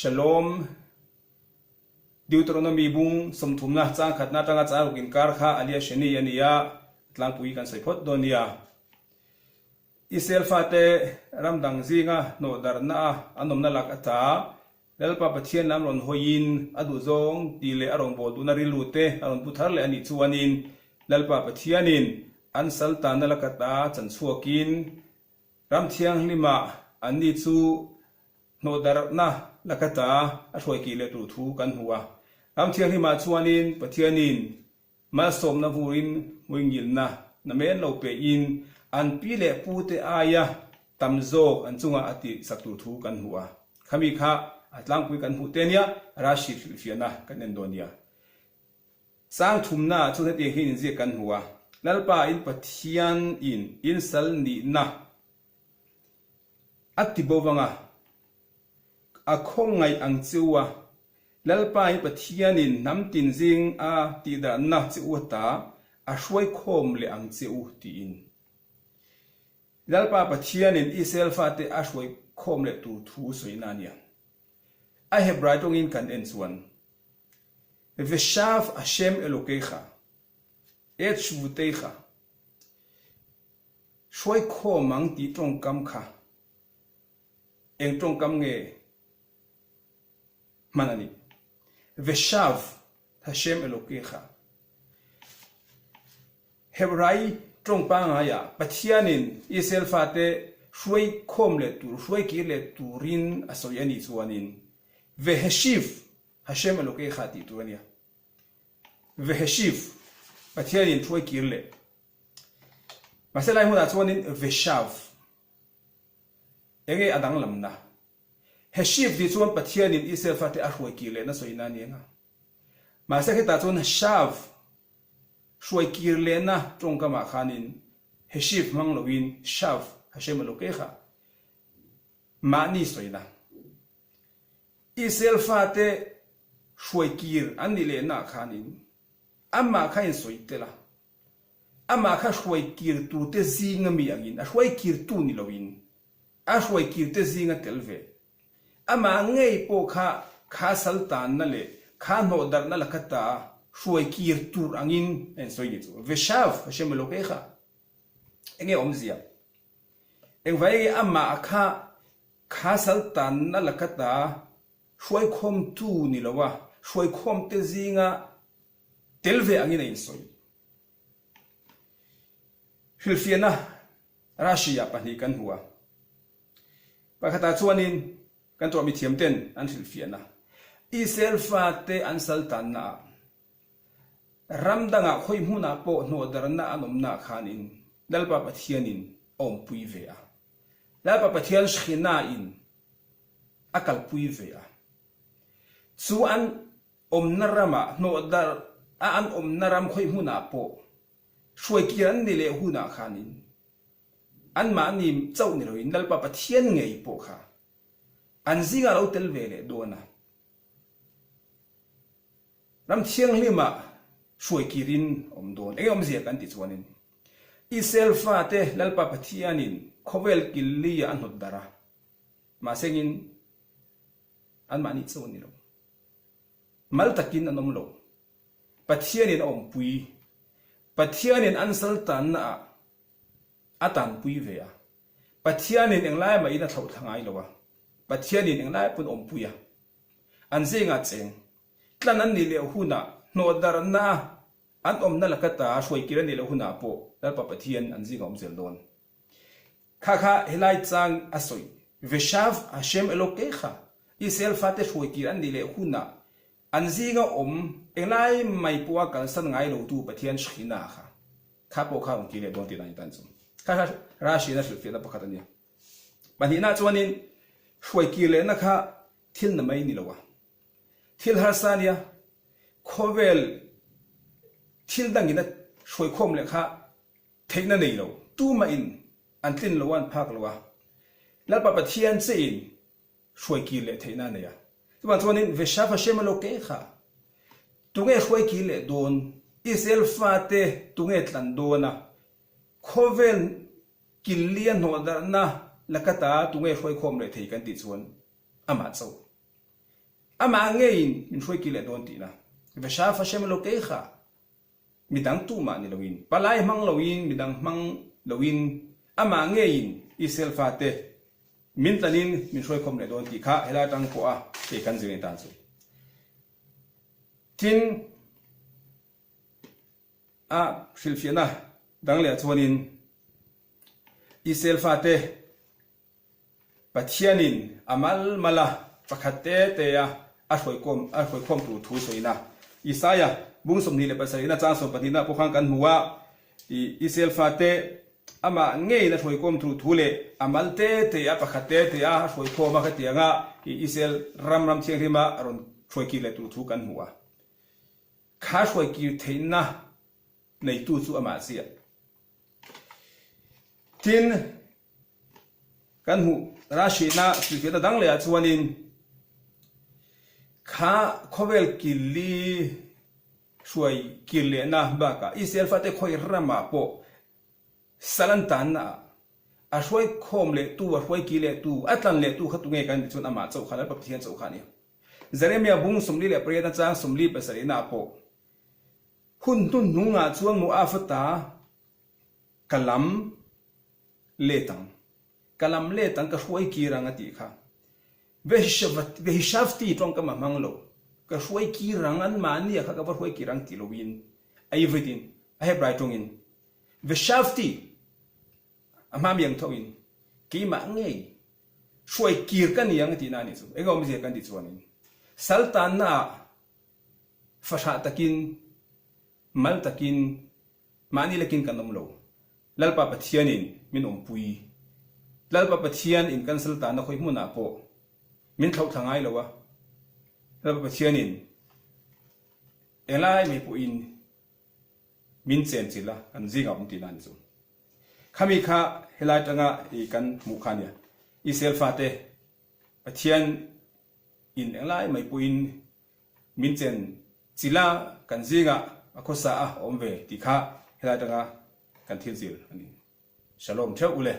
shalom Deuteronomy bung somthumna chang khatna tanga charukin kar kha alia sheni ania tlang pui kan sai phot donia isel fate ramdang zinga no darna anomna lakata lalpa pathian lam ron hoin adu zong tile arong bol du nari lute aron puthar le ani chuanin lalpa pathianin an saltana lakata chan chuakin ram thiang lima ani chu no darna lakata a hroi ki le tu thu kan huwa ram thiang lima chuanin pathianin ma som na vurin muingil na men lo pe in an pi le pu te aya tamzo an chunga ati saktu thu kan huwa khami kha atlang pui kan hu tenia rashi fiana kan endonia sang thumna chu te hin je kan huwa lalpa in pathian in sal ni na ati bowanga akhong ngai ang chuwa lalpa in pathian in nam tin jing a ti da na chu ta a hruai khom le ang cheu ti in lalpa pathian in isel fa te a hruai khom le tu thu soina nia I have writing in kan enswan Veshav Hashem Elokecha et shvutecha shoi kho mang ti trong kam kha eng trong kam nge manani Veshav Hashem Elokecha Hebrai trong pa nga ya pathianin isel fate shoi khom le tu shoi ki le turin asoyani chuanin Veheshiv Hashem Elokecha ti tuania Veheshiv pathianin throi kirle maselai huna chuanin veshav enge adang lamna heshiv di chuan pathianin isel fate a hroi kirle na soina nianga mase kheta chuan shav hroi kirle na tongkama khanin heshiv manglowin shav Hashem Elokecha mani soina isel fate hruai kir ani le na khanin amma khain soitela amma kha hruai kir tu te zinga mi angin a hruai kir tu ni lowin a hruai kir te zinga telve amma ngei po kha saltan na le kha no dar na lakata hruai kir tur angin en soini chu veshav Hashem Elokecha enge omzia engwai amma kha saltan na lakata hruai khom tu ni lowa hruai khom te zinga telve angin in soi hilfiana rashiya pani kan huwa pakata chuanin kan to mi thiam ten an hilfiana isel fate an saltan na ramdanga khoi huna po no darna anomna khanin dalpa pathianin om pui vea dalpa pathian shkhina in akal pui vea chu an omnarama no dar an omnaram khoi huna po hruai kiran ni le huna khanin an ma nim chau ni roin dalpa pathian ngei po kha an zinga lo tel vele dona ram thiang lima hruai kirin omdon enge omzia kan ti chuanin isel fate lalpa pathianin khovel killia an hodara ma sengin an ma ni chau ni lo mal takin anom lo pathianin om pui pathianin ansal tan na atan pui vea pathianin englai mai na thau thangai lowa pathianin englai pun om puya anzenga cheng tlanan ni le huna no dar na an om na lakata hruai kiran ni le huna po dalpa pathian anzinga om zel don kha helai chang asoi veshav Hashem Elokecha isel fate hruai kiran ni le huna anzinga englai mai puwa kal san ngai lo tu pathian shkhina kha po kha ongki le don ti nai tan chum kha rashi na shilfi na pakhatania bani na chuanin hruai ki le na kha thil na mai ni lowa thil harsania khovel thil dangina hruai khom le kha theina nei lo tu ma in an tin lo wan phak lowa lalpa pathian che in hruai ki le theina ne ya tuan chuanin veshav Hashem Elokecha tunge hruai ki le don isel fate tunge tlan dona khovel kilian ho dar na lakata tunge hruai khom le thei kan ti chuan ama chau ama ngein min shuai ki le don ti na ve sha fa shem lo ke kha midang tu ma ni lawin palai mang lawin midang mang lawin ama ngein isel fa te min tanin min shuai khom le don ti kha hela tang ko a te kan jing ta chu tin a shilfiana dang le chuanin isel fa te pathianin amal mala pakhate te ya a hoi khom tu thu soina isaya bung som ni le pasarina chang som patina pokhang kan huwa isel fa te ama ngei na hoi khom tu thu le amal te ya pakhate te ya hoi khom ma khatia nga isel ram thiang rima aron hoi ki le tu thu kan huwa kha hoi ki theina nei tu chu ama sia tin kan hu rashi na sifeta dang le chuanin kha khovel kili shuai kile na ba ka isel fa te khoi rama po salantan na a shuai khom le tu a shuai kile tu atlan le tu khatu nge kan chun ama chau khala pa thian chau khani zaremia bung somli le preda chang somli pasari na po hun tun nunga chuang mu afata kalam letang kalam letang ka shuai ki ranga ti kha ve hishavti tong ka mamanglo ka shuai ki rangan mani kha ka shuai ki rang ti lowin ai vitin a he brai tong in ve shavti ama miang thoin ki ma ngei shuai ki kan yang ti na ni chu ego mi je kan ti chuanin saltan na fasha takin mal takin mani lekin kanom lo lalpa pathianin min pui lalpa pathian in cancel ta na khoi muna po min thau thangai lowa lalpa pathianin elai me po in min chen chila kan jinga um ti nan chu khami kha helai tanga I kan mu khania I selfa te pathian in elai mai po in min chen chila kan jinga akhosa a omve ti kha helai tanga kan thil zil ani shalom theu ule